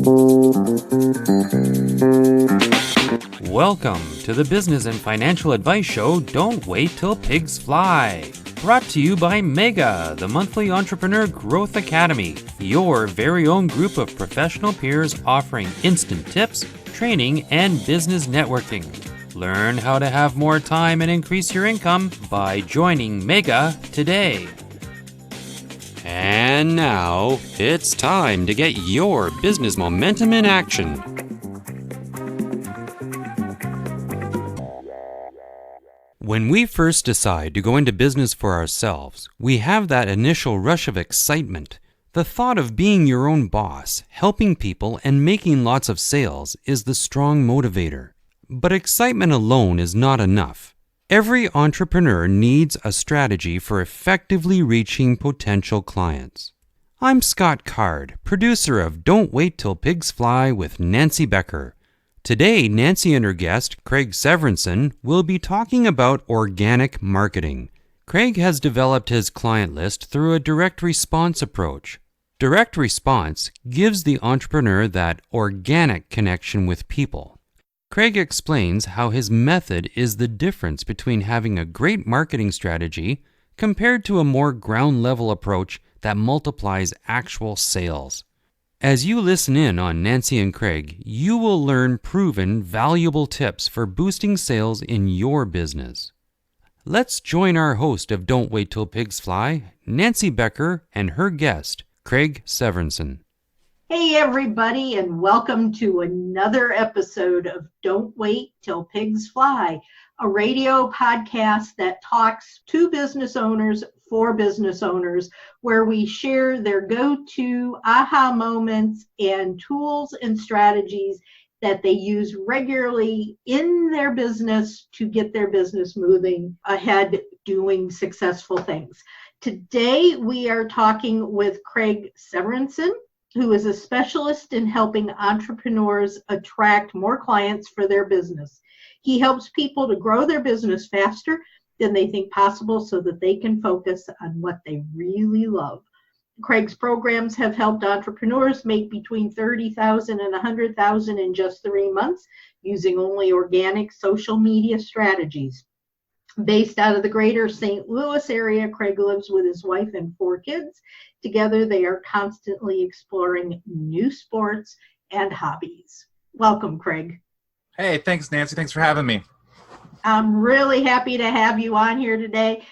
Welcome to the Business and Financial Advice Show, Don't Wait Till Pigs Fly. Brought to you by Mega, the monthly Entrepreneur Growth Academy, your very own group of professional peers offering instant tips, training, and business networking. Learn how to have more time and increase your income by joining Mega today. And now, it's time to get your business momentum in action. When we first decide to go into business for ourselves, we have that initial rush of excitement. The thought of being your own boss, helping people, and making lots of sales is the strong motivator. But excitement alone is not enough. Every entrepreneur needs a strategy for effectively reaching potential clients. I'm Scott Card, producer of Don't Wait Till Pigs Fly with Nancy Becker. Today, Nancy and her guest, Craig Severinsen, will be talking about organic marketing. Craig has developed his client list through a direct response approach. Direct response gives the entrepreneur that organic connection with people. Craig explains how his method is the difference between having a great marketing strategy compared to a more ground-level approach that multiplies actual sales. As you listen in on Nancy and Craig, you will learn proven, valuable tips for boosting sales in your business. Let's join our host of Don't Wait Till Pigs Fly, Nancy Becker, and her guest, Craig Severinsen. Hey everybody, and welcome to another episode of Don't Wait Till Pigs Fly, a radio podcast that talks to business owners for business owners, where we share their go-to aha moments and tools and strategies that they use regularly in their business to get their business moving ahead, doing successful things. Today we are talking with Craig Severinsen, who is a specialist in helping entrepreneurs attract more clients for their business. He helps people to grow their business faster than they think possible so that they can focus on what they really love. Craig's programs have helped entrepreneurs make between $30,000 and $100,000 in just 3 months using only organic social media strategies. Based out of the greater St. Louis area, Craig lives with his wife and 4 kids. Together, they are constantly exploring new sports and hobbies. Welcome, Craig. Hey, thanks, Nancy. Thanks for having me. I'm really happy to have you on here today.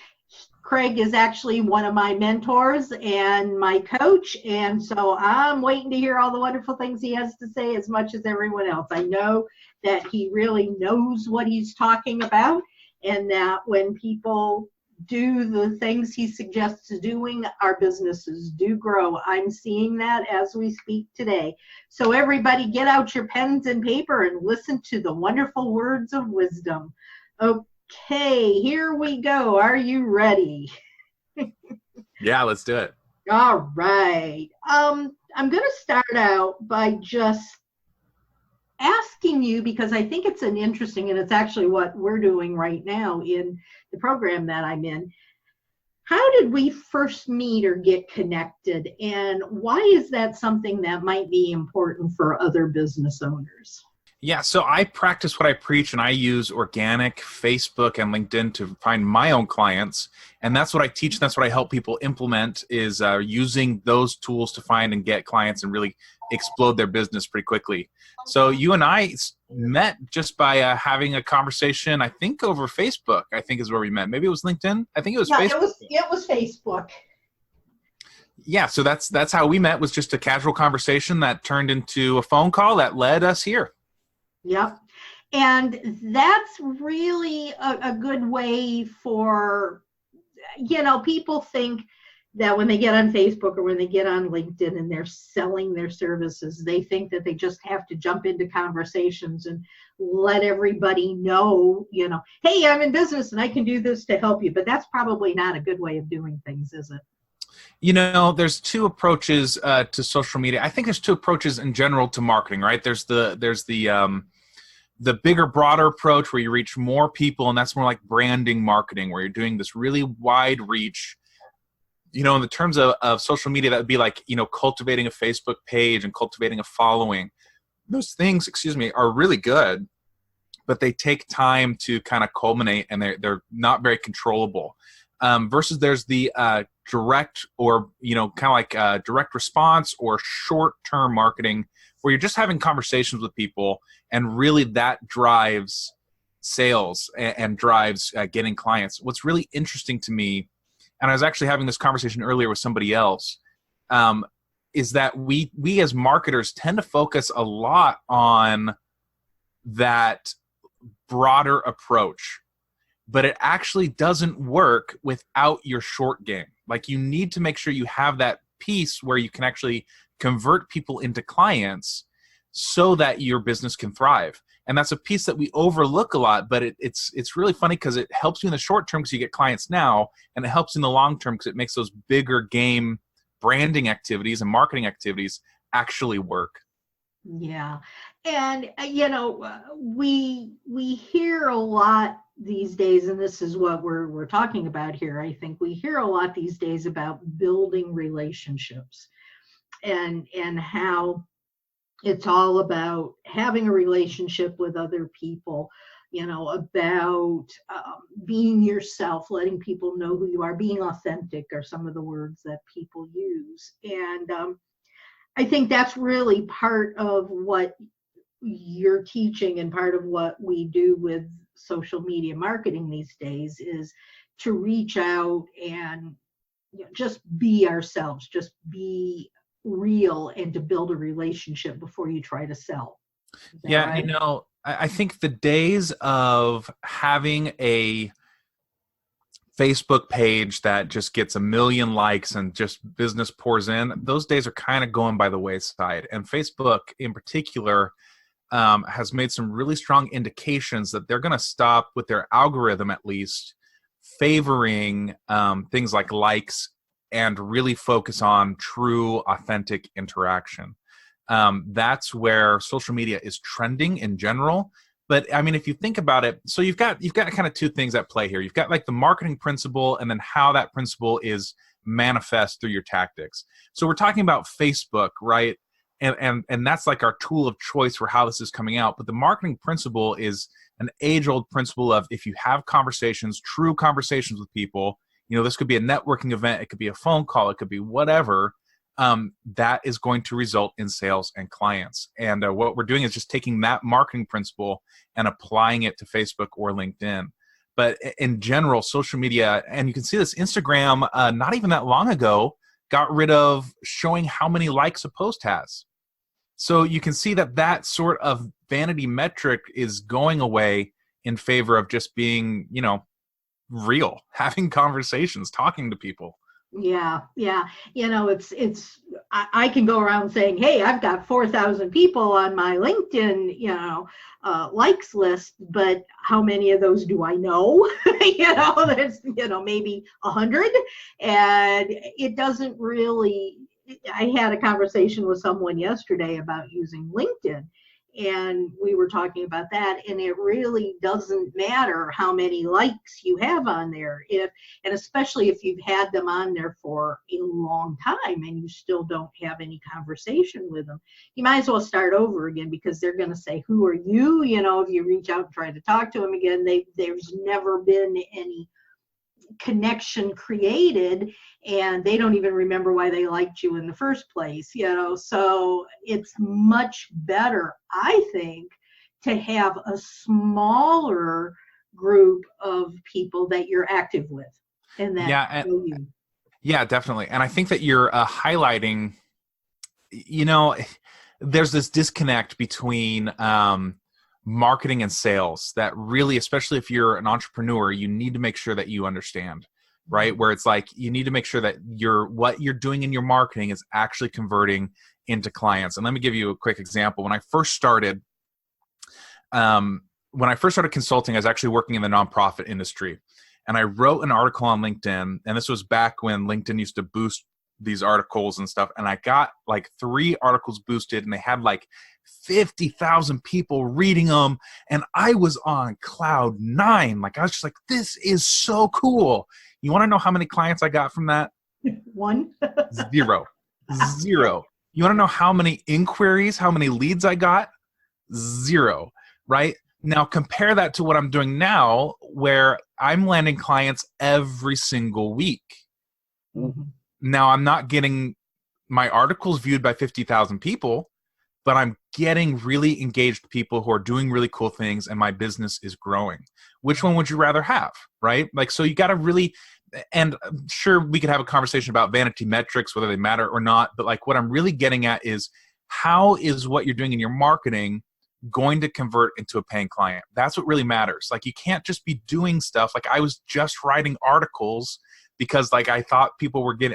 Craig is actually one of my mentors and my coach, and so I'm waiting to hear all the wonderful things he has to say as much as everyone else. I know that he really knows what he's talking about, and that when people do the things he suggests doing, our businesses do grow. I'm seeing that as we speak today. So everybody get out your pens and paper and listen to the wonderful words of wisdom. Okay, here we go. Are you ready? Yeah, let's do it. All right. I'm going to start out by just asking you, because I think it's an interesting, and it's actually what we're doing right now in the program that I'm in. How did we first meet or get connected, and why is that something that might be important for other business owners? Yeah, so I practice what I preach, and I use organic Facebook and LinkedIn to find my own clients, and that's what I teach, and that's what I help people implement, is using those tools to find and get clients and really explode their business pretty quickly. So you and I met just by having a conversation, I think over Facebook, I think is where we met. Maybe it was LinkedIn. I think it was Facebook. It was Facebook. Yeah, so that's how we met, was just a casual conversation that turned into a phone call that led us here. Yep. And that's really a good way for, people think that when they get on Facebook or when they get on LinkedIn and they're selling their services, they think that they just have to jump into conversations and let everybody know, hey, I'm in business and I can do this to help you. But that's probably not a good way of doing things, is it? There's 2 approaches to social media. I think there's 2 approaches in general to marketing, right? There's the bigger, broader approach where you reach more people, and that's more like branding marketing, where you're doing this really wide reach, in the terms of social media, that would be like, cultivating a Facebook page and cultivating a following. Those things, are really good, but they take time to kind of culminate, and they're not very controllable. Versus there's the direct, or kind of like direct response or short-term marketing, where you're just having conversations with people, and really that drives sales and drives getting clients. What's really interesting to me, and I was actually having this conversation earlier with somebody else, is that we as marketers tend to focus a lot on that broader approach, but it actually doesn't work without your short game. Like, you need to make sure you have that piece where you can actually convert people into clients so that your business can thrive. And that's a piece that we overlook a lot, but it's really funny because it helps you in the short term because you get clients now, and it helps in the long term because it makes those bigger game branding activities and marketing activities actually work. Yeah. And, we hear a lot these days, and this is what we're talking about here. I think we hear a lot these days about building relationships, and how it's all about having a relationship with other people, about being yourself, letting people know who you are, being authentic are some of the words that people use. And I think that's really part of what you're teaching, and part of what we do with social media marketing these days is to reach out and just be ourselves, just be real, and to build a relationship before you try to sell. Yeah, Right? I think the days of having a Facebook page that just gets 1 million likes and just business pours in, those days are kind of going by the wayside. And Facebook in particular has made some really strong indications that they're going to stop, with their algorithm at least, favoring things like likes, and really focus on true, authentic interaction. That's where social media is trending in general. But I mean, if you think about it, so you've got kind of two things at play here. You've got like the marketing principle, and then how that principle is manifest through your tactics. So we're talking about Facebook, right? And that's like our tool of choice for how this is coming out. But the marketing principle is an age-old principle of, if you have conversations, true conversations with people, this could be a networking event, it could be a phone call, it could be whatever, that is going to result in sales and clients. And what we're doing is just taking that marketing principle and applying it to Facebook or LinkedIn. But in general, social media, and you can see this, Instagram, not even that long ago, got rid of showing how many likes a post has. So you can see that sort of vanity metric is going away in favor of just being, real, having conversations, talking to people. Yeah. I can go around saying, hey, I've got 4,000 people on my LinkedIn, likes list, but how many of those do I know? There's, maybe 100. And it doesn't really, I had a conversation with someone yesterday about using LinkedIn, and we were talking about that, and it really doesn't matter how many likes you have on there, and especially if you've had them on there for a long time and you still don't have any conversation with them, you might as well start over again, because they're going to say, who are you? If you reach out and try to talk to them again, there's never been any connection created, and they don't even remember why they liked you in the first place. So it's much better, I think, to have a smaller group of people that you're active with, and that know you. Yeah, definitely. And I think that you're highlighting, there's this disconnect between marketing and sales that really, especially if you're an entrepreneur, you need to make sure that you understand, right? Where it's like, you need to make sure that what you're doing in your marketing is actually converting into clients. And let me give you a quick example. When I first started consulting, I was actually working in the nonprofit industry, and I wrote an article on LinkedIn, and this was back when LinkedIn used to boost these articles and stuff, and I got like 3 articles boosted, and they had like 50,000 people reading them, and I was on cloud 9. Like, I was just like, this is so cool. You want to know how many clients I got from that? One. Zero. Zero. You want to know how many inquiries, how many leads I got? Zero, right? Now compare that to what I'm doing now, where I'm landing clients every single week. Mm-hmm. Now I'm not getting my articles viewed by 50,000 people, but I'm getting really engaged people who are doing really cool things, and my business is growing. Which one would you rather have, right? Like, so you got to really, and sure, we could have a conversation about vanity metrics, whether they matter or not, but like what I'm really getting at is, how is what you're doing in your marketing going to convert into a paying client? That's what really matters. Like, you can't just be doing stuff. Like, I was just writing articles because like I thought I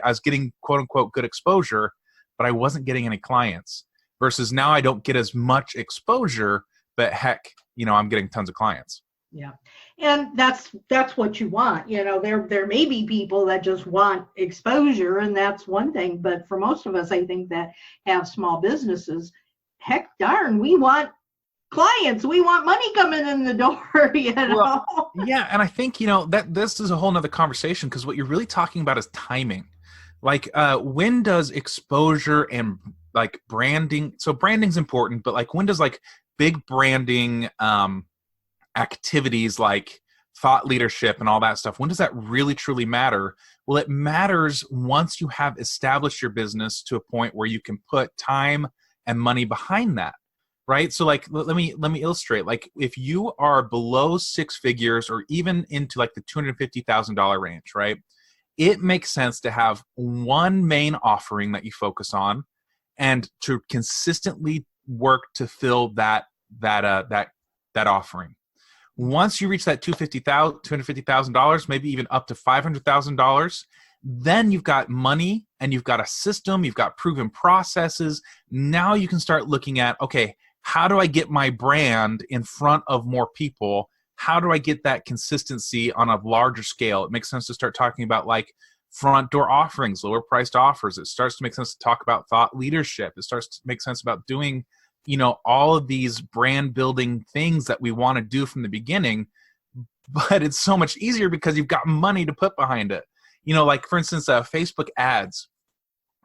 was getting quote unquote good exposure, but I wasn't getting any clients. Versus now I don't get as much exposure, but heck, I'm getting tons of clients. Yeah. And that's what you want. There may be people that just want exposure, and that's one thing. But for most of us, I think, that have small businesses, heck darn, we want clients. We want money coming in the door, Well, yeah. And I think, that this is a whole nother conversation, because what you're really talking about is timing. Like, when does exposure and like branding, so branding's important, but like when does like big branding activities like thought leadership and all that stuff, when does that really truly matter? Well, it matters once you have established your business to a point where you can put time and money behind that, right? So like, let me illustrate. Like, if you are below 6 figures or even into like the $250,000 range, right? It makes sense to have one main offering that you focus on, and to consistently work to fill that offering. Once you reach that $250,000, maybe even up to $500,000, then you've got money and you've got a system, you've got proven processes. Now you can start looking at, okay, how do I get my brand in front of more people? How do I get that consistency on a larger scale? It makes sense to start talking about like front door offerings, lower priced offers. It starts to make sense to talk about thought leadership. It starts to make sense about doing, all of these brand building things that we want to do from the beginning. But it's so much easier because you've got money to put behind it. Like for instance, Facebook ads,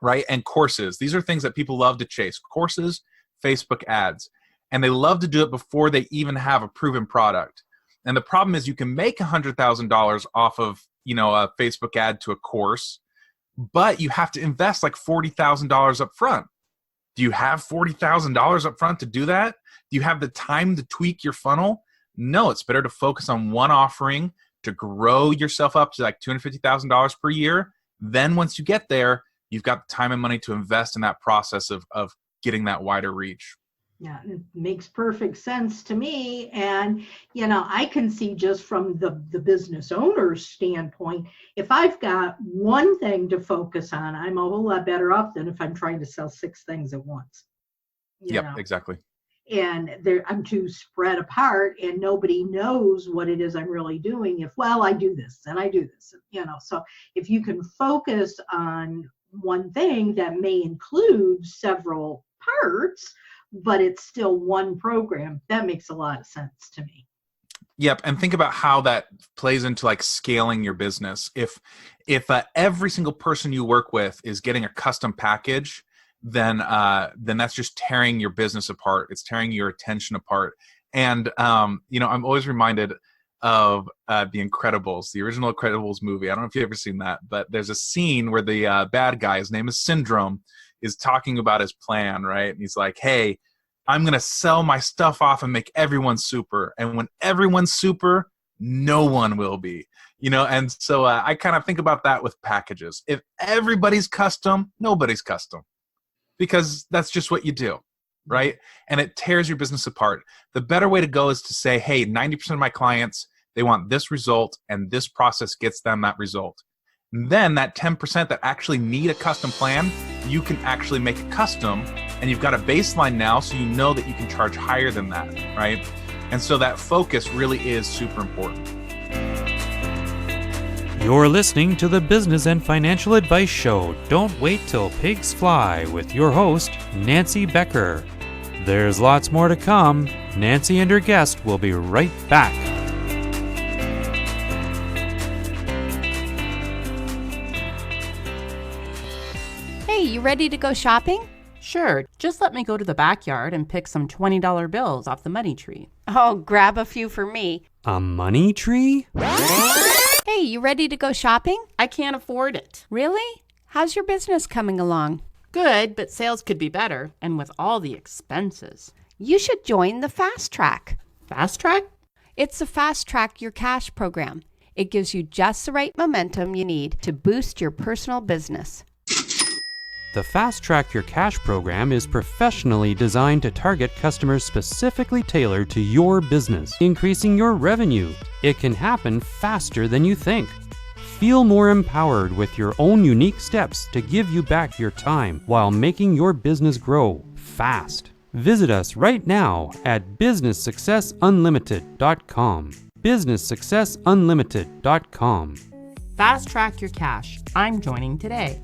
right? And courses. These are things that people love to chase. Courses, Facebook ads. And they love to do it before they even have a proven product. And the problem is, you can make $100,000 off of, a Facebook ad to a course, but you have to invest like $40,000 up front. Do you have $40,000 up front to do that? Do you have the time to tweak your funnel? No, it's better to focus on one offering to grow yourself up to like $250,000 per year. Then once you get there, you've got the time and money to invest in that process of getting that wider reach. Yeah, it makes perfect sense to me. And, I can see just from the business owner's standpoint, if I've got one thing to focus on, I'm a whole lot better off than if I'm trying to sell 6 things at once. Yep, exactly. And I'm too spread apart, and nobody knows what it is I'm really doing. I do this and I do this, so if you can focus on one thing that may include several parts, but it's still one program, that makes a lot of sense to me. Yep, and think about how that plays into like scaling your business. If every single person you work with is getting a custom package, then that's just tearing your business apart. It's tearing your attention apart. And I'm always reminded of The Incredibles, the original Incredibles movie. I don't know if you've ever seen that, but there's a scene where the bad guy, his name is Syndrome, is talking about his plan, right? And he's like, hey, I'm going to sell my stuff off and make everyone super. And when everyone's super, no one will be, And so I kind of think about that with packages. If everybody's custom, nobody's custom, because that's just what you do, right? And it tears your business apart. The better way to go is to say, hey, 90% of my clients, they want this result, and this process gets them that result. And then that 10% that actually need a custom plan, you can actually make it custom, and you've got a baseline now, so you know that you can charge higher than that, right? And so that focus really is super important. You're listening to the Business and Financial Advice Show, Don't Wait Till Pigs Fly, with your host, Nancy Becker. There's lots more to come. Nancy and her guest will be right back. ready to go shopping? Sure, just let me go to the backyard and pick some $20 bills off the money tree. Oh, grab a few for me. A money tree? Hey, you ready to go shopping? I can't afford it. Really? How's your business coming along? Good, but sales could be better, and with all the expenses. You should join the Fast Track. Fast Track? It's the Fast Track Your Cash program. It gives you just the right momentum you need to boost your personal business. The Fast Track Your Cash program is professionally designed to target customers specifically tailored to your business, increasing your revenue. It can happen faster than you think. Feel more empowered with your own unique steps to give you back your time while making your business grow fast. Visit us right now at businesssuccessunlimited.com. businesssuccessunlimited.com. Fast Track Your Cash. I'm joining today.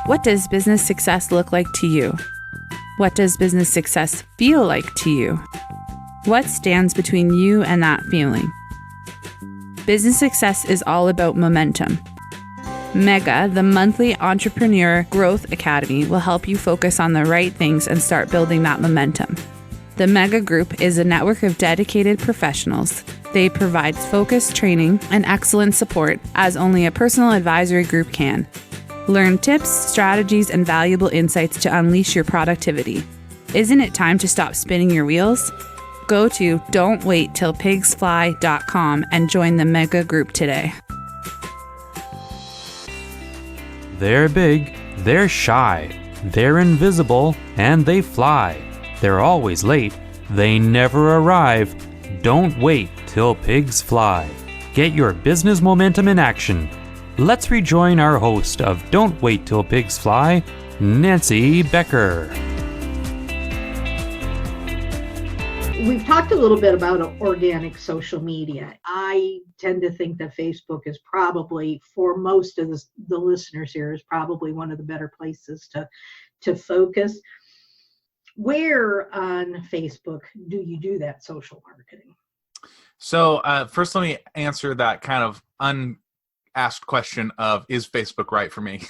What does business success look like to you? What does business success feel like to you? What stands between you and that feeling? Business success is all about momentum. Mega, the monthly entrepreneur growth academy, will help you focus on the right things and start building that momentum. The Mega Group is a network of dedicated professionals. They provide focused training and excellent support as only a personal advisory group can. Learn tips, strategies, and valuable insights to unleash your productivity. Isn't it time to stop spinning your wheels? Go to don'twaittillpigsfly.com and join the Mega Group today. They're big, they're shy, they're invisible, and they fly. They're always late, they never arrive. Don't wait till pigs fly. Get your business momentum in action. Let's rejoin our host of Don't Wait Till Pigs Fly, Nancy Becker. We've talked a little bit about organic social media. I tend to think that Facebook is probably, for most of the listeners here, is probably one of the better places to focus. Where on Facebook do you do that social marketing? So first, let me answer that kind of asked question of, is Facebook right for me?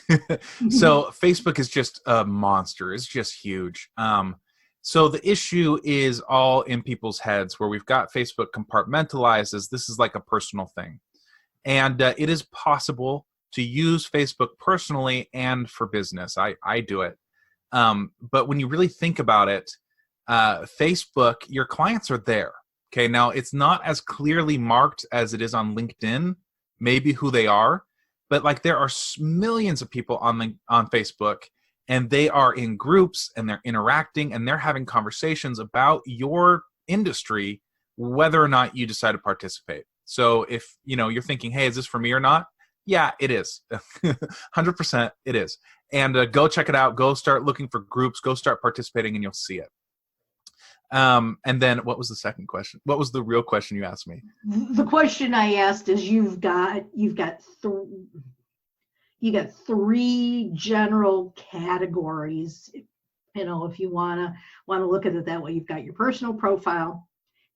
So Facebook is just a monster. It's just huge. So the issue is all in people's heads, where we've got Facebook compartmentalized as this is like a personal thing. And it is possible to use Facebook personally and for business. I do it. But when you really think about it, Facebook, your clients are there. Okay, now it's not as clearly marked as it is on LinkedIn, maybe who they are, but like there are millions of people on Facebook, and they are in groups and they're interacting and they're having conversations about your industry, whether or not you decide to participate. So if you're thinking, hey, is this for me or not? Yeah, it is. 100% it is. And go check it out. Go start looking for groups. Go start participating and you'll see it. And then what was the second question? What was the real question you asked me? The question I asked is, you've got three general categories. If you want to look at it that way, you've got your personal profile,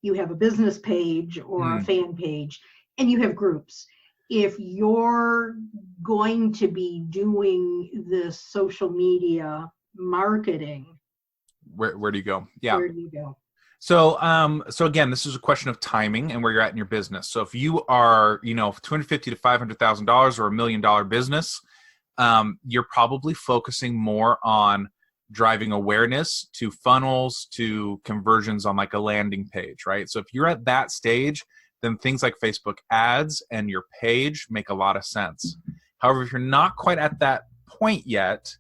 you have a business page or a fan page, and you have groups. If you're going to be doing this social media marketing, where do you go? Yeah. Where do you go? So again, this is a question of timing and where you're at in your business. So if you are, $250,000 to $500,000 or $1 million business, you're probably focusing more on driving awareness to funnels, to conversions on like a landing page, right? So if you're at that stage, then things like Facebook ads and your page make a lot of sense. However, if you're not quite at that point yet,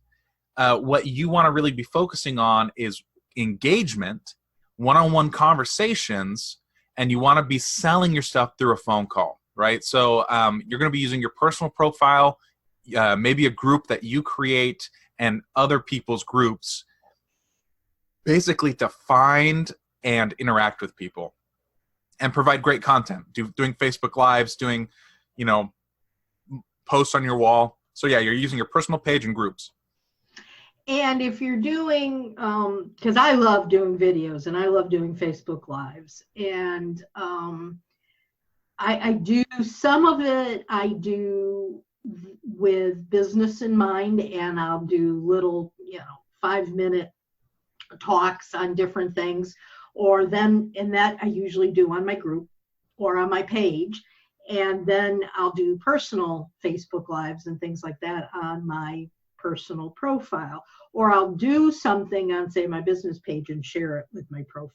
what you want to really be focusing on is engagement, one-on-one conversations, and you want to be selling your stuff through a phone call, right? So you're going to be using your personal profile, maybe a group that you create and other people's groups, basically to find and interact with people and provide great content, doing Facebook Lives, doing, posts on your wall. So yeah, you're using your personal page and groups. And if you're doing, because I love doing videos and I love doing Facebook Lives, and I do some of it, I do with business in mind, and I'll do little, 5-minute talks on different things, and that I usually do on my group or on my page. And then I'll do personal Facebook Lives and things like that on my personal profile, or I'll do something on, say, my business page and share it with my profile.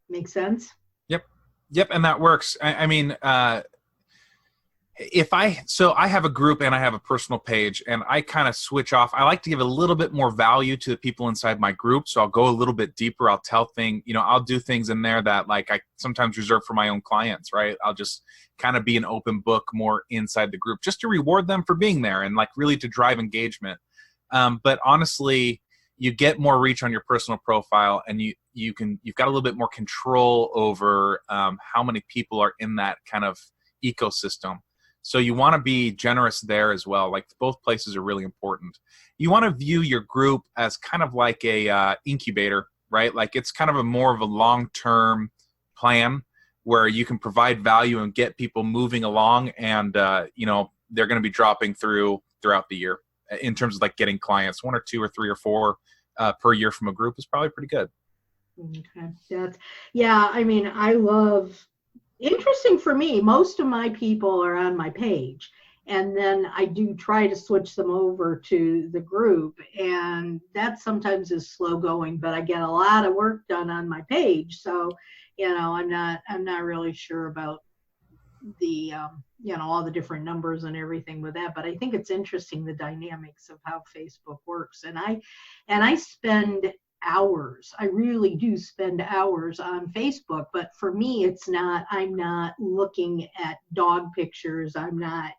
Make sense? Yep, and that works. I mean, I have a group and I have a personal page, and I kind of switch off. I like to give a little bit more value to the people inside my group, so I'll go a little bit deeper. I'll I'll do things in there that like I sometimes reserve for my own clients, right? I'll just kind of be an open book more inside the group, just to reward them for being there and like really to drive engagement. But honestly, you get more reach on your personal profile, and you've got a little bit more control over how many people are in that kind of ecosystem. So you want to be generous there as well. Like both places are really important. You want to view your group as kind of like a incubator, right? Like it's kind of more of a long-term plan where you can provide value and get people moving along, and they're going to be dropping throughout the year in terms of like getting clients. 1 or 2 or 3 or 4 per year from a group is probably pretty good. Okay, I mean, interesting for me, most of my people are on my page, and then I do try to switch them over to the group, and that sometimes is slow going, but I get a lot of work done on my page. So, I'm not really sure about the all the different numbers and everything with that, but I think it's interesting, the dynamics of how Facebook works. And I spend hours. I really do spend hours on Facebook, but for me, I'm not looking at dog pictures. I'm not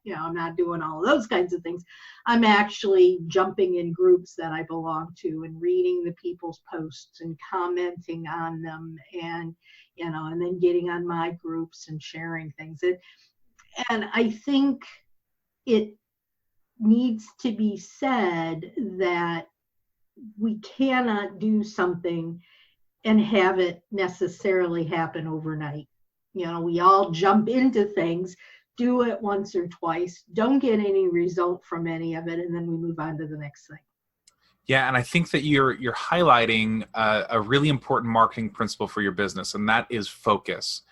doing all of those kinds of things. I'm actually jumping in groups that I belong to and reading the people's posts and commenting on them, and then getting on my groups and sharing things. And I think it needs to be said that we cannot do something and have it necessarily happen overnight. We all jump into things, do it once or twice, don't get any result from any of it, and then we move on to the next thing. Yeah, and I think that you're highlighting a really important marketing principle for your business, and that is focus.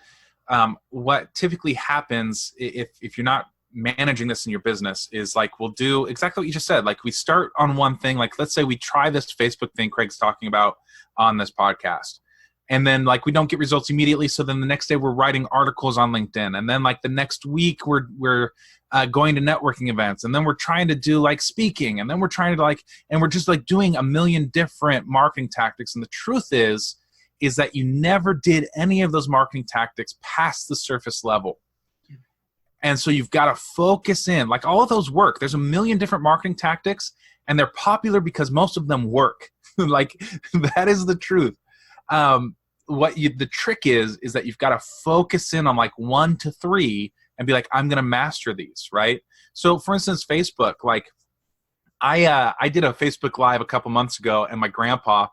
What typically happens if you're not managing this in your business is like, we'll do exactly what you just said. Like we start on one thing, like let's say we try this Facebook thing Craig's talking about on this podcast, and then like we don't get results immediately. So then the next day we're writing articles on LinkedIn, and then like the next week we're going to networking events, and then we're trying to do like speaking, and then we're trying to and we're just like doing a million different marketing tactics. And the truth is that you never did any of those marketing tactics past the surface level. And so you've got to focus in. Like all of those work. There's a million different marketing tactics, and they're popular because most of them work. Like that is the truth. The trick is that you've got to focus in on like 1 to 3 and be like, I'm going to master these, right? So for instance, Facebook, like I did a Facebook Live a couple months ago, and my grandpa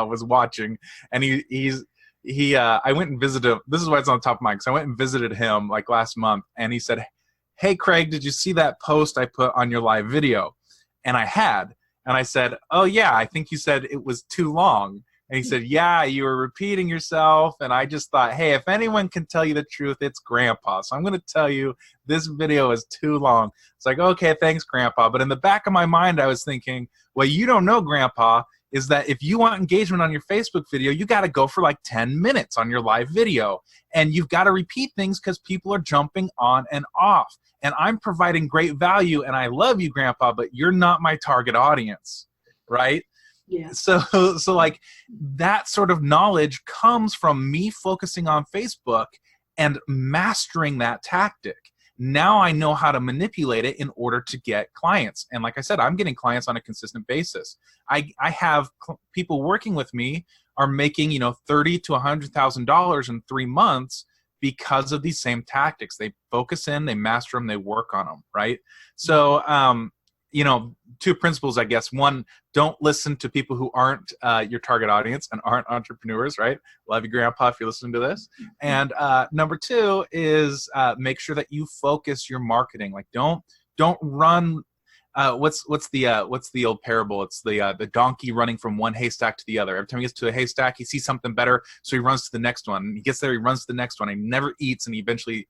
was watching, and I went and visited him. This is why it's on the top of mind, because I went and visited him like last month, and he said, "Hey Craig, did you see that post I put on your live video?" And I had, and I said, "Oh yeah, I think you said it was too long." And he said, "Yeah, you were repeating yourself." And I just thought, hey, if anyone can tell you the truth, it's Grandpa. So I'm going to tell you this video is too long. It's like, okay, thanks, Grandpa. But in the back of my mind, I was thinking, well, you don't know, Grandpa, is that if you want engagement on your Facebook video, you got to go for like 10 minutes on your live video. And you've got to repeat things because people are jumping on and off. And I'm providing great value, and I love you, Grandpa, but you're not my target audience, right? Yeah. So like that sort of knowledge comes from me focusing on Facebook and mastering that tactic. Now I know how to manipulate it in order to get clients. And like I said, I'm getting clients on a consistent basis. I have people working with me are making, $30,000 to $100,000 in 3 months because of these same tactics. They focus in, they master them, they work on them, right? So two principles, I guess. One, don't listen to people who aren't your target audience and aren't entrepreneurs, right? Love you, Grandpa, if you're listening to this. And number two is make sure that you focus your marketing. Like, don't run. What's the old parable? It's the donkey running from one haystack to the other. Every time he gets to a haystack, he sees something better, so he runs to the next one. He gets there, he runs to the next one. He never eats, and he eventually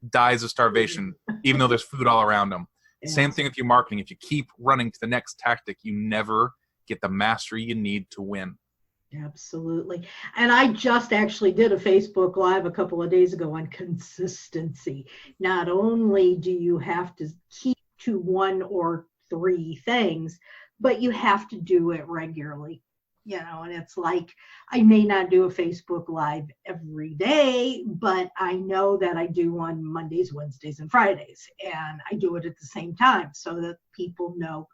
dies of starvation, even though there's food all around him. Yeah. Same thing with your marketing. If you keep running to the next tactic, you never get the mastery you need to win. Absolutely. And I just actually did a Facebook Live a couple of days ago on consistency. Not only do you have to keep to one or three things, but you have to do it regularly. And it's like, I may not do a Facebook Live every day, but I know that I do on Mondays, Wednesdays, and Fridays. And I do it at the same time so that people know,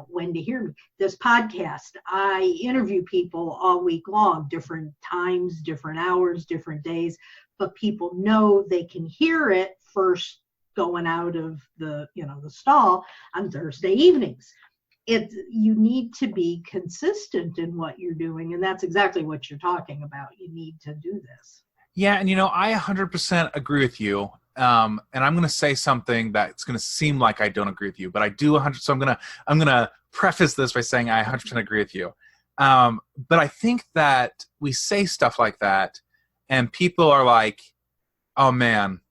when to hear me. This podcast, I interview people all week long, different times, different hours, different days, but people know they can hear it first going out of the stall on Thursday evenings. You need to be consistent in what you're doing, and that's exactly what you're talking about. You need to do this. Yeah, and I 100% agree with you. And I'm going to say something that's going to seem like I don't agree with you, but I do 100. So I'm gonna preface this by saying I 100% agree with you. But I think that we say stuff like that, and people are like, "Oh man,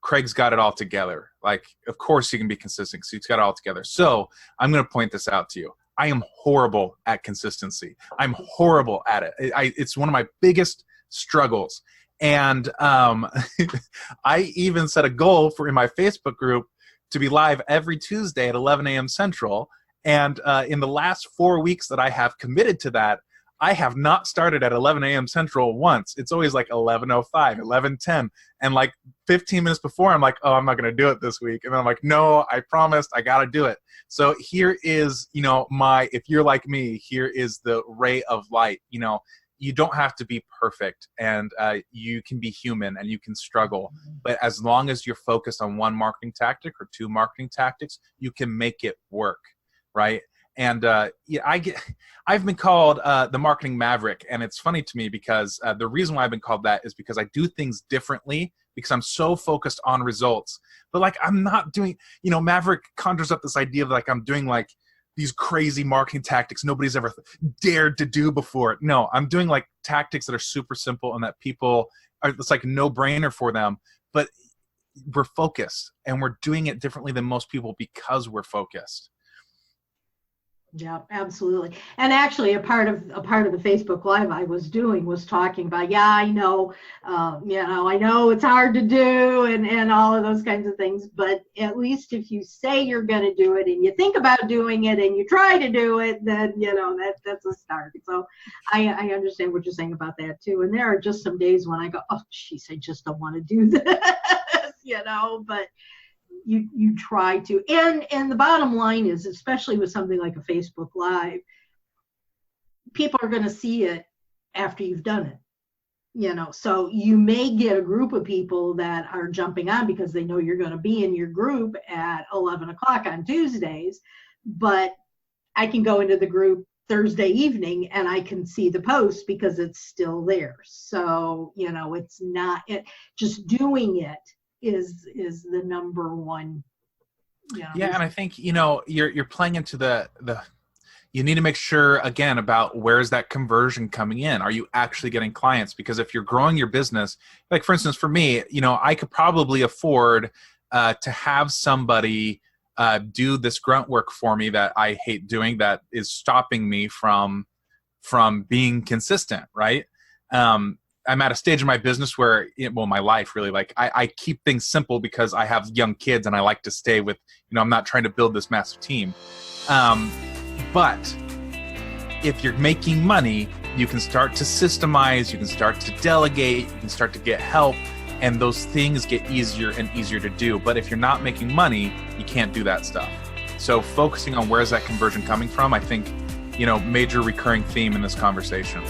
Craig's got it all together. Like, of course he can be consistent because he's got it all together." So I'm going to point this out to you. I am horrible at consistency. I'm horrible at it. It's one of my biggest struggles. And I even set a goal in my Facebook group to be live every Tuesday at 11 a.m. Central. And in the last 4 weeks that I have committed to that, I have not started at 11 a.m. Central once. It's always like 11:05, 11:10. And like 15 minutes before, I'm like, oh, I'm not going to do it this week. And then I'm like, no, I promised, I got to do it. So here is, if you're like me, here is the ray of light. You don't have to be perfect, and you can be human and you can struggle. But as long as you're focused on one marketing tactic or two marketing tactics, you can make it work, right? And I've been called the marketing maverick, and it's funny to me because the reason why I've been called that is because I do things differently because I'm so focused on results. But like, I'm not doing, Maverick conjures up this idea of like I'm doing like these crazy marketing tactics nobody's ever dared to do before. No, I'm doing like tactics that are super simple and that it's like no brainer for them. But we're focused, and we're doing it differently than most people because we're focused. Yeah, absolutely. And actually, a part of the Facebook Live I was doing was talking about, I know it's hard to do and all of those kinds of things. But at least if you say you're going to do it and you think about doing it and you try to do it, then that's a start. So I understand what you're saying about that too. And there are just some days when I go, oh, geez, I just don't want to do this, but. You try to, and the bottom line is, especially with something like a Facebook Live, people are going to see it after you've done it, so you may get a group of people that are jumping on because they know you're going to be in your group at 11 o'clock on Tuesdays, but I can go into the group Thursday evening and I can see the post because it's still there. So, it's not just doing it is the number one. Yeah, and I think you're playing into the you need to make sure again about where's that conversion coming in. Are you actually getting clients? Because if you're growing your business, like for instance for me, I could probably afford to have somebody do this grunt work for me that I hate doing, that is stopping me from being consistent, right? I'm at a stage in my business where, my life really, like I keep things simple because I have young kids and I like to stay with, I'm not trying to build this massive team. But if you're making money, you can start to systemize, you can start to delegate, you can start to get help, and those things get easier and easier to do. But if you're not making money, you can't do that stuff. So focusing on where's that conversion coming from, I think, major recurring theme in this conversation.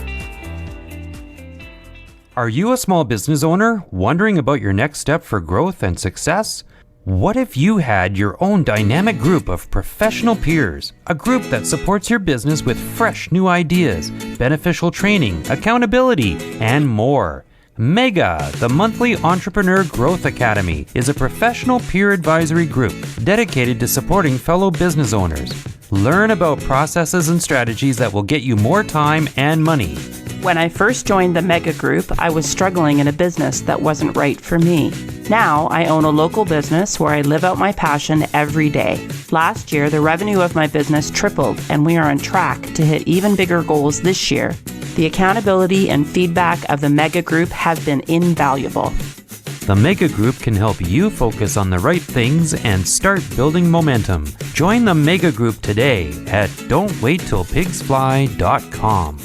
Are you a small business owner wondering about your next step for growth and success? What if you had your own dynamic group of professional peers? A group that supports your business with fresh new ideas, beneficial training, accountability, and more. Mega, the monthly Entrepreneur Growth Academy, is a professional peer advisory group dedicated to supporting fellow business owners. Learn about processes and strategies that will get you more time and money. When I first joined the Mega Group, I was struggling in a business that wasn't right for me. Now, I own a local business where I live out my passion every day. Last year, the revenue of my business tripled, and we are on track to hit even bigger goals this year. The accountability and feedback of the Mega Group have been invaluable. The Mega Group can help you focus on the right things and start building momentum. Join the Mega Group today at don'twaittillpigsfly.com.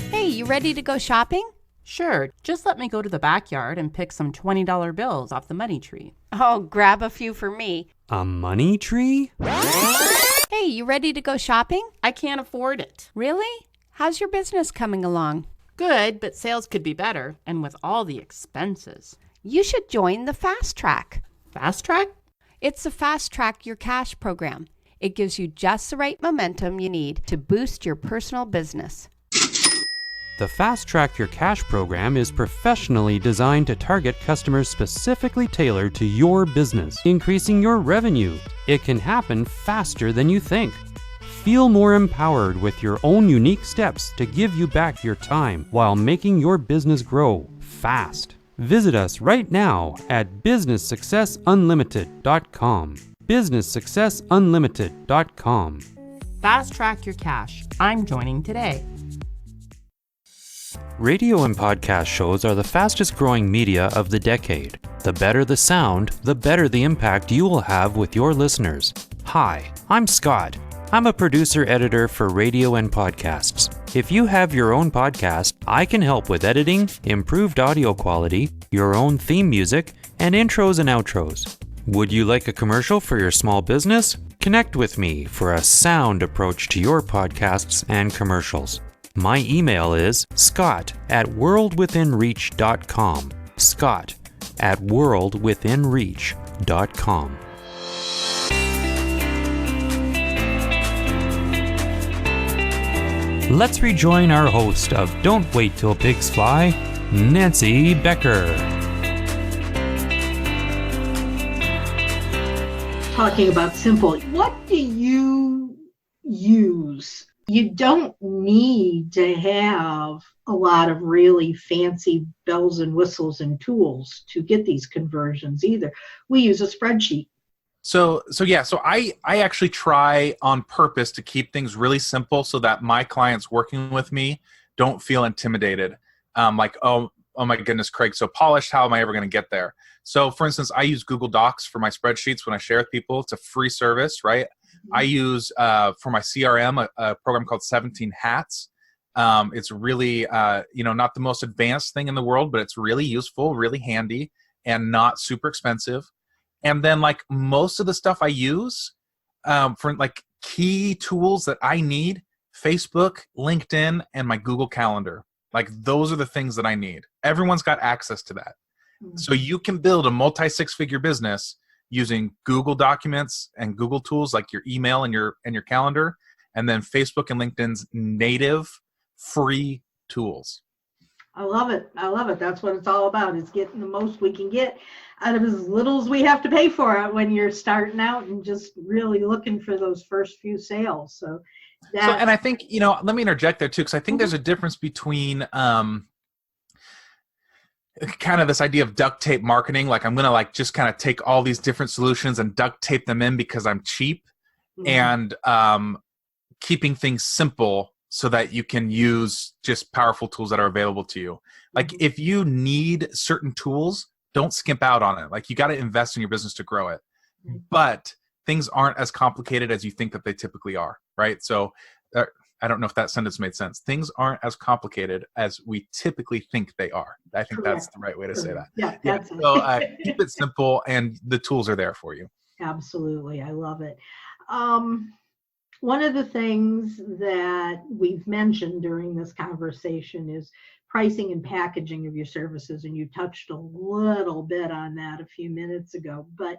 Hey, you ready to go shopping? Sure, just let me go to the backyard and pick some $20 bills off the money tree. Oh, grab a few for me. A money tree? Hey, you ready to go shopping? I can't afford it. Really? How's your business coming along? Good, but sales could be better, and with all the expenses. You should join the Fast Track. Fast Track? It's the Fast Track Your Cash program. It gives you just the right momentum you need to boost your personal business. The Fast Track Your Cash program is professionally designed to target customers specifically tailored to your business, increasing your revenue. It can happen faster than you think. Feel more empowered with your own unique steps to give you back your time while making your business grow fast. Visit us right now at businesssuccessunlimited.com. businesssuccessunlimited.com. Fast Track Your Cash. I'm joining today. Radio and podcast shows are the fastest growing media of the decade. The better the sound, the better the impact you will have with your listeners. Hi, I'm Scott. I'm a producer-editor for radio and podcasts. If you have your own podcast, I can help with editing, improved audio quality, your own theme music, and intros and outros. Would you like a commercial for your small business? Connect with me for a sound approach to your podcasts and commercials. My email is scott@worldwithinreach.com. scott@worldwithinreach.com. Let's rejoin our host of Don't Wait Till Pigs Fly, Nancy Becker. Talking about simple, what do you use? You don't need to have a lot of really fancy bells and whistles and tools to get these conversions either. We use a spreadsheet. So I actually try on purpose to keep things really simple so that my clients working with me don't feel intimidated. Like, oh my goodness, Craig, so polished, how am I ever going to get there? So for instance, I use Google Docs for my spreadsheets when I share with people. It's a free service, right? I use for my CRM a program called 17 Hats. It's really not the most advanced thing in the world, but it's really useful, really handy, and not super expensive. And then like most of the stuff I use for like key tools that I need, Facebook, LinkedIn, and my Google Calendar. Like those are the things that I need. Everyone's got access to that. Mm-hmm. So you can build a multi-six-figure business using Google Documents and Google tools like your email and your calendar, and then Facebook and LinkedIn's native free tools. I love it. That's what it's all about, is getting the most we can get out of as little as we have to pay for it when you're starting out and just really looking for those first few sales. And I think, let me interject there too, because I think there's a difference between kind of this idea of duct tape marketing. Like I'm going to like just kind of take all these different solutions and duct tape them in because I'm cheap, and keeping things simple so that you can use just powerful tools that are available to you. Like if you need certain tools, don't skimp out on it. Like you got to invest in your business to grow it. But things aren't as complicated as you think that they typically are, right? So I don't know if that sentence made sense. Things aren't as complicated as we typically think they are. I think that's the right way to say that. Yeah, that's it. So keep it simple, and the tools are there for you. Absolutely. I love it. One of the things that we've mentioned during this conversation is pricing and packaging of your services, and you touched a little bit on that a few minutes ago, but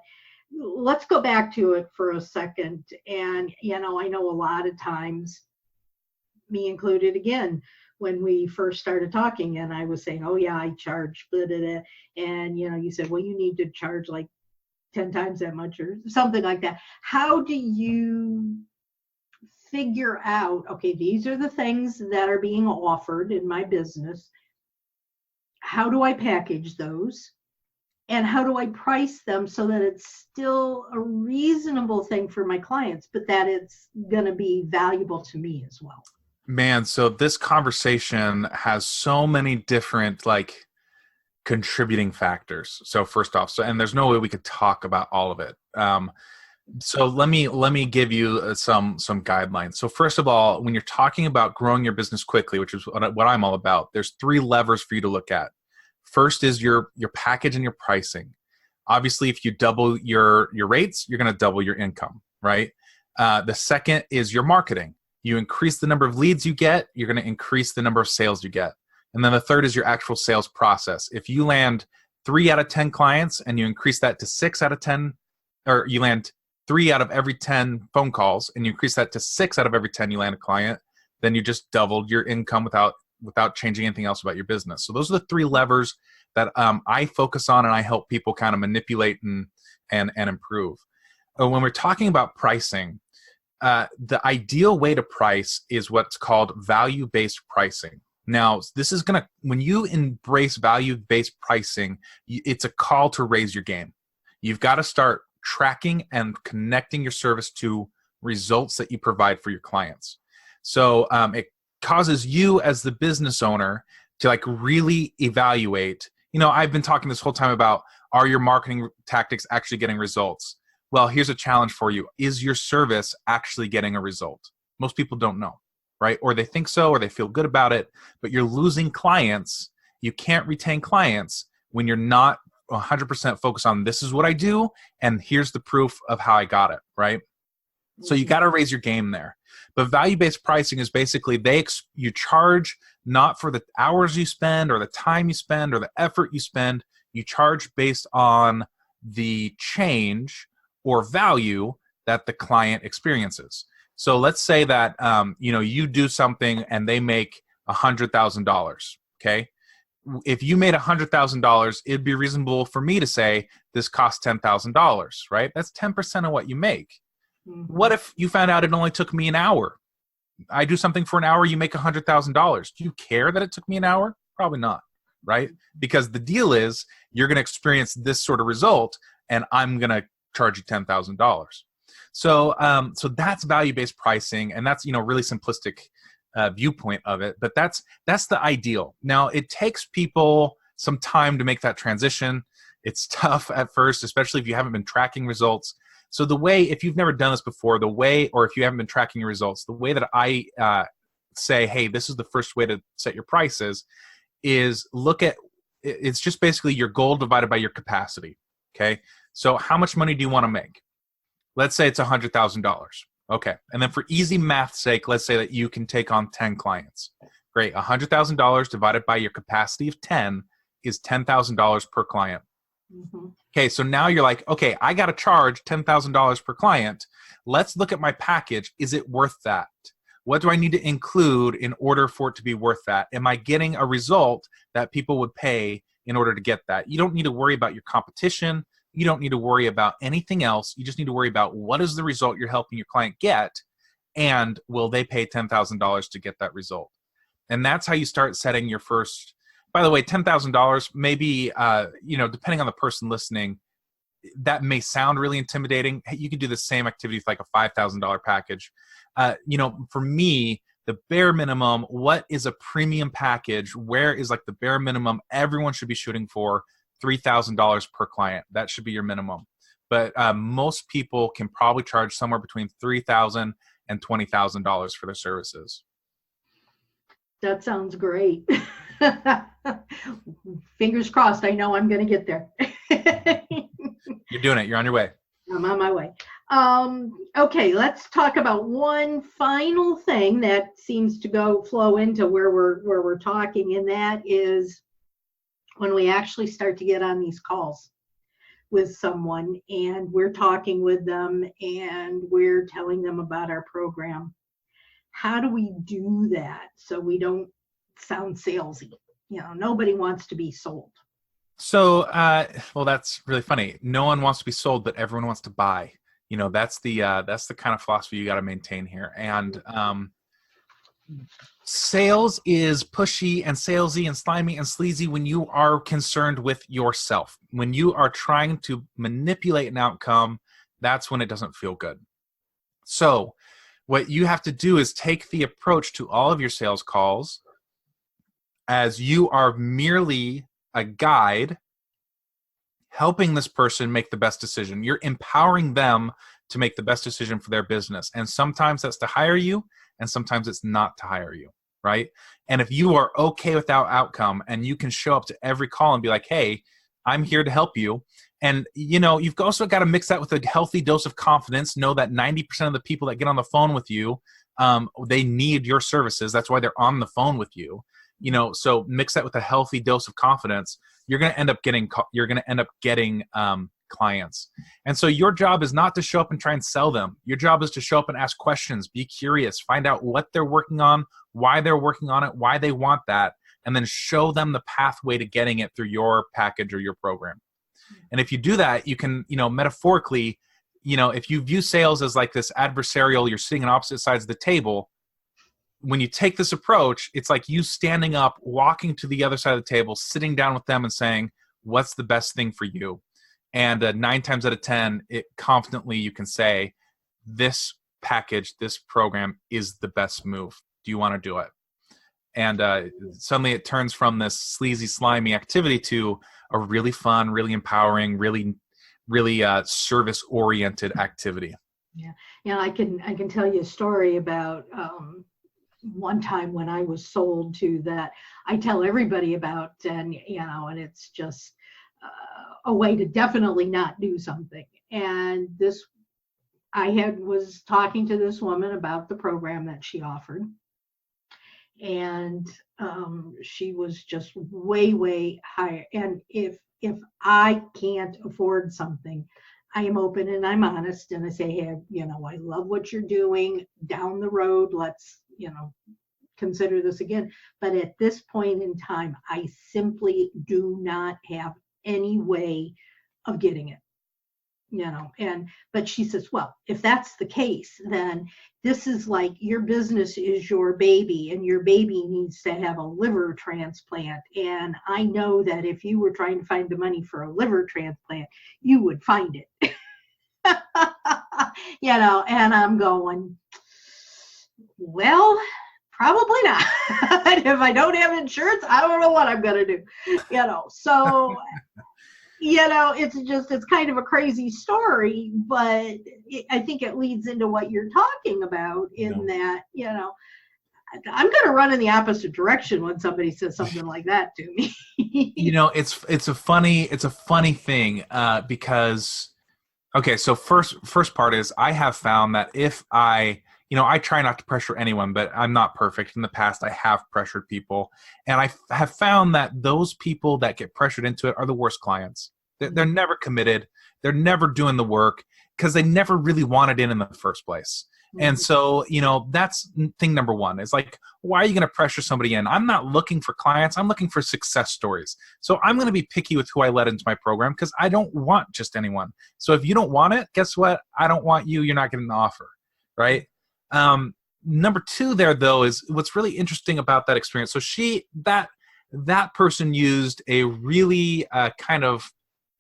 let's go back to it for a second. And, I know a lot of times, me included again, when we first started talking and I was saying, oh yeah, I charge, blah, blah, blah. And, you said, well, you need to charge like 10 times that much or something like that. How do you figure out, okay, these are the things that are being offered in my business. How do I package those? And how do I price them so that it's still a reasonable thing for my clients, but that it's going to be valuable to me as well? Man, so this conversation has so many different contributing factors. So first off, and there's no way we could talk about all of it. So let me give you some guidelines. So first of all, when you're talking about growing your business quickly, which is what I'm all about, there's 3 levers for you to look at. First is your package and your pricing. Obviously, if you double your rates, you're going to double your income, right? The second is your marketing. You increase the number of leads you get, you're going to increase the number of sales you get. And then the third is your actual sales process. If you land 3 out of 10 clients and you increase that to 6 out of 10, or you land 3 out of every 10 phone calls and you increase that to 6 out of every 10 you land a client, then you just doubled your income without changing anything else about your business. So those are the 3 levers that I focus on and I help people kind of manipulate and improve. When we're talking about pricing, the ideal way to price is what's called value-based pricing. Now, this is when you embrace value-based pricing, it's a call to raise your game. You've got to start tracking and connecting your service to results that you provide for your clients. So it causes you as the business owner to really evaluate. I've been talking this whole time about, are your marketing tactics actually getting results? Well, here's a challenge for you. Is your service actually getting a result? Most people don't know, right? Or they think so, or they feel good about it, but you're losing clients. You can't retain clients when you're not 100% focused on, this is what I do, and here's the proof of how I got it, right? So you got to raise your game there. But value-based pricing is basically you charge not for the hours you spend or the time you spend or the effort you spend. You charge based on the change or value that the client experiences. So let's say that you do something and they make $100,000. Okay, if you made $100,000, it'd be reasonable for me to say this costs $10,000, right? That's 10% of what you make. Mm-hmm. What if you found out it only took me an hour? I do something for an hour, you make $100,000. Do you care that it took me an hour? Probably not, right? Because the deal is you're going to experience this sort of result, and I'm going to charge you $10,000. So that's value-based pricing, and that's really simplistic viewpoint of it. But that's the ideal. Now it takes people some time to make that transition. It's tough at first, especially if you haven't been tracking results. So if you've never done this before, or if you haven't been tracking your results, the way that I say, hey, this is the first way to set your prices, is look at, it's just basically your goal divided by your capacity. Okay. So how much money do you want to make? Let's say it's $100,000. Okay. And then for easy math's sake, let's say that you can take on 10 clients. Great. $100,000 divided by your capacity of 10 is $10,000 per client. Mm-hmm. Okay, so now you're like, okay, I got to charge $10,000 per client. Let's look at my package. Is it worth that? What do I need to include in order for it to be worth that? Am I getting a result that people would pay in order to get that? You don't need to worry about your competition. You don't need to worry about anything else. You just need to worry about what is the result you're helping your client get, and will they pay $10,000 to get that result? And that's how you start setting your first. By the way, $10,000, maybe, depending on the person listening, that may sound really intimidating. You could do the same activity with like a $5,000 package. For me, the bare minimum, what is a premium package? Where is like the bare minimum everyone should be shooting for? $3,000 per client. That should be your minimum. But most people can probably charge somewhere between $3,000 and $20,000 for their services. That sounds great. Fingers crossed. I know I'm going to get there. You're doing it. You're on your way. I'm on my way. Okay, let's talk about one final thing that seems to flow into where we're talking, and that is when we actually start to get on these calls with someone and we're talking with them and we're telling them about our program. How do we do that so we don't sound salesy? Nobody wants to be sold. So, well, that's really funny. No one wants to be sold, but everyone wants to buy. That's the kind of philosophy you got to maintain here. And sales is pushy and salesy and slimy and sleazy when you are concerned with yourself. When you are trying to manipulate an outcome, that's when it doesn't feel good. So what you have to do is take the approach to all of your sales calls as you are merely a guide helping this person make the best decision. You're empowering them to make the best decision for their business. And sometimes that's to hire you, and sometimes it's not to hire you, right? And if you are okay with that outcome and you can show up to every call and be like, hey, I'm here to help you. And, you've also got to mix that with a healthy dose of confidence. Know that 90% of the people that get on the phone with you, they need your services. That's why they're on the phone with you. So mix that with a healthy dose of confidence. You're going to end up getting clients. And so your job is not to show up and try and sell them. Your job is to show up and ask questions, be curious, find out what they're working on, why they're working on it, why they want that, and then show them the pathway to getting it through your package or your program. And if you do that, you can, metaphorically, if you view sales as like this adversarial, you're sitting on opposite sides of the table. When you take this approach, it's like you standing up, walking to the other side of the table, sitting down with them and saying, what's the best thing for you? And 9 times out of 10, confidently you can say, this package, this program is the best move. Do you want to do it? And suddenly it turns from this sleazy, slimy activity to a really fun, really empowering, really service-oriented activity. Yeah, I can tell you a story about one time when I was sold to that I tell everybody about, and it's just a way to definitely not do something. And was talking to this woman about the program that she offered, and she was just way higher. And if I can't afford something, I am open and I'm honest, and I say, hey, I love what you're doing. Down the road, let's consider this again. But at this point in time, I simply do not have any way of getting it. But she says, well, if that's the case, then this is like your business is your baby, and your baby needs to have a liver transplant. And I know that if you were trying to find the money for a liver transplant, you would find it. And I'm going, well, probably not. If I don't have insurance, I don't know what I'm going to do. So it's kind of a crazy story, but I think it leads into what you're talking about in that, I'm going to run in the opposite direction when somebody says something like that to me. It's a funny thing because, okay, so first part is I have found that if I try not to pressure anyone, but I'm not perfect. In the past, I have pressured people. And I have found that those people that get pressured into it are the worst clients. They're never committed. They're never doing the work because they never really wanted in the first place. Mm-hmm. And so, that's thing number one. Is like, why are you going to pressure somebody in? I'm not looking for clients. I'm looking for success stories. So I'm going to be picky with who I let into my program because I don't want just anyone. So if you don't want it, guess what? I don't want you. You're not getting the offer, right? Number two there, though, is what's really interesting about that experience. So that person used a really kind of,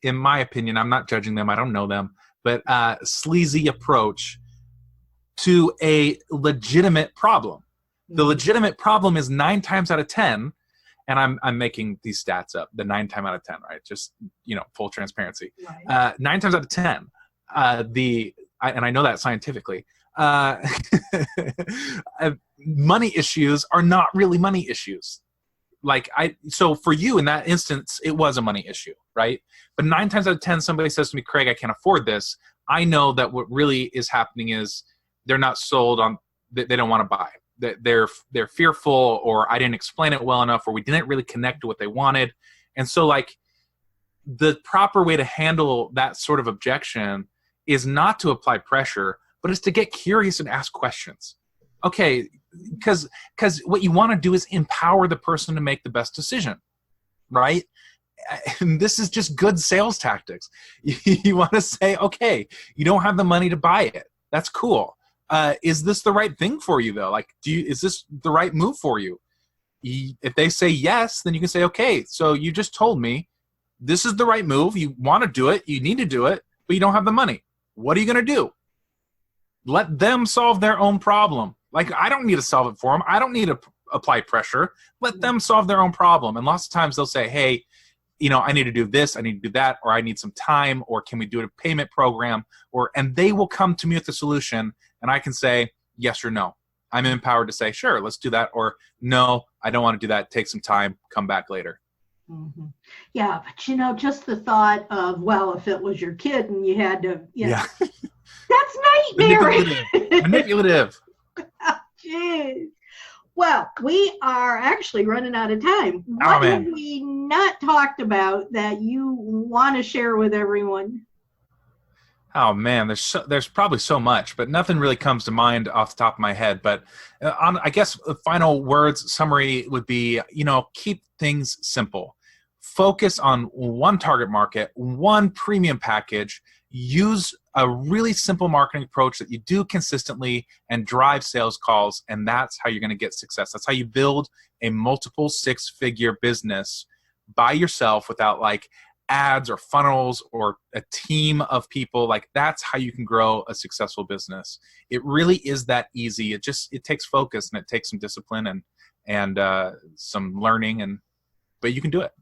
in my opinion, I'm not judging them, I don't know them, but sleazy approach to a legitimate problem. The legitimate problem is 9 times out of 10, and I'm making these stats up, the 9 times out of 10, right? Just, full transparency. Right. 9 times out of 10, and I know that scientifically, money issues are not really money issues. So for you in that instance, it was a money issue, right? But 9 times out of 10, somebody says to me, Craig, I can't afford this. I know that what really is happening is they're not sold on, they don't want to buy. They're fearful, or I didn't explain it well enough, or we didn't really connect to what they wanted. And so like the proper way to handle that sort of objection is not to apply pressure, but is to get curious and ask questions. Okay, because what you want to do is empower the person to make the best decision, right? And this is just good sales tactics. You want to say, okay, you don't have the money to buy it. That's cool. Is this the right thing for you though? Like, is this the right move for you? If they say yes, then you can say, okay, so you just told me this is the right move. You want to do it. You need to do it, but you don't have the money. What are you going to do? Let them solve their own problem. Like, I don't need to solve it for them. I don't need to apply pressure. Let them solve their own problem. And lots of times they'll say, hey, I need to do this, I need to do that, or I need some time, or can we do a payment program? And they will come to me with a solution, and I can say yes or no. I'm empowered to say, sure, let's do that, or no, I don't want to do that. Take some time, come back later. Mm-hmm. Yeah, but just the thought of, well, if it was your kid and you had to, yeah, that's nightmare. Manipulative. Jeez. Well, we are actually running out of time. What have we not talked about that you want to share with everyone? Oh man, there's probably so much, but nothing really comes to mind off the top of my head. But I guess the final words summary would be, keep things simple. Focus on one target market, one premium package. Use a really simple marketing approach that you do consistently and drive sales calls, and that's how you're going to get success. That's how you build a multiple six-figure business by yourself without like ads or funnels or a team of people. Like, that's how you can grow a successful business. It really is that easy. It takes focus, and it takes some discipline and some learning, but you can do it.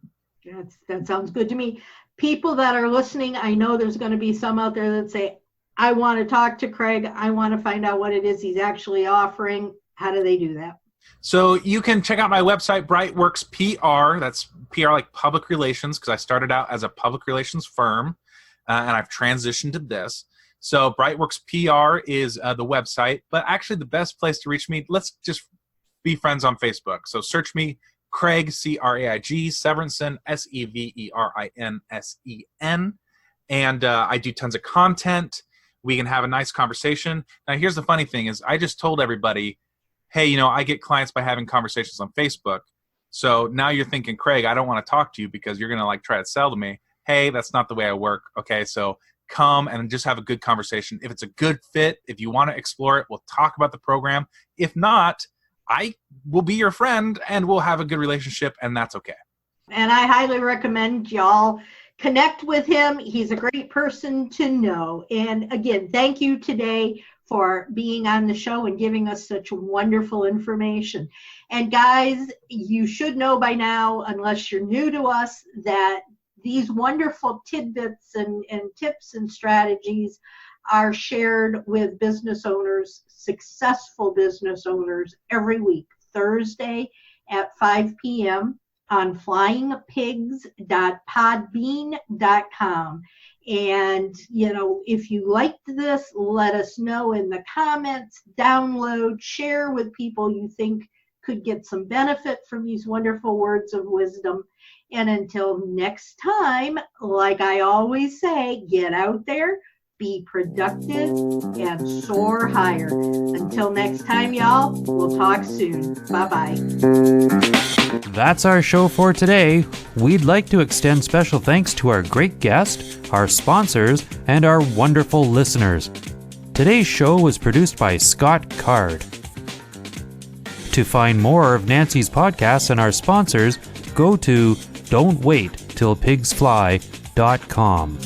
That sounds good to me. People that are listening, I know there's going to be some out there that say, I want to talk to Craig. I want to find out what it is he's actually offering. How do they do that? So you can check out my website, Brightworks PR. That's PR like public relations, because I started out as a public relations firm, and I've transitioned to this. So Brightworks PR is the website, but actually the best place to reach me, let's just be friends on Facebook. So search me, Craig, C-R-A-I-G, Severinsen, S-E-V-E-R-I-N-S-E-N. And I do tons of content. We can have a nice conversation. Now, here's the funny thing is I just told everybody, hey, I get clients by having conversations on Facebook. So now you're thinking, Craig, I don't want to talk to you because you're going to like try to sell to me. Hey, that's not the way I work. Okay, so come and just have a good conversation. If it's a good fit, if you want to explore it, we'll talk about the program. If not, I will be your friend and we'll have a good relationship, and that's okay. And I highly recommend y'all connect with him. He's a great person to know. And again, thank you today for being on the show and giving us such wonderful information. And guys, you should know by now, unless you're new to us, that these wonderful tidbits and tips and strategies are shared with business owners, successful business owners, every week, Thursday at 5 p.m. on flyingpigs.podbean.com. And, if you liked this, let us know in the comments, download, share with people you think could get some benefit from these wonderful words of wisdom. And until next time, like I always say, get out there, be productive, and soar higher. Until next time, y'all, we'll talk soon. Bye-bye. That's our show for today. We'd like to extend special thanks to our great guest, our sponsors, and our wonderful listeners. Today's show was produced by Scott Card. To find more of Nancy's podcasts and our sponsors, go to don'twaittillpigsfly.com.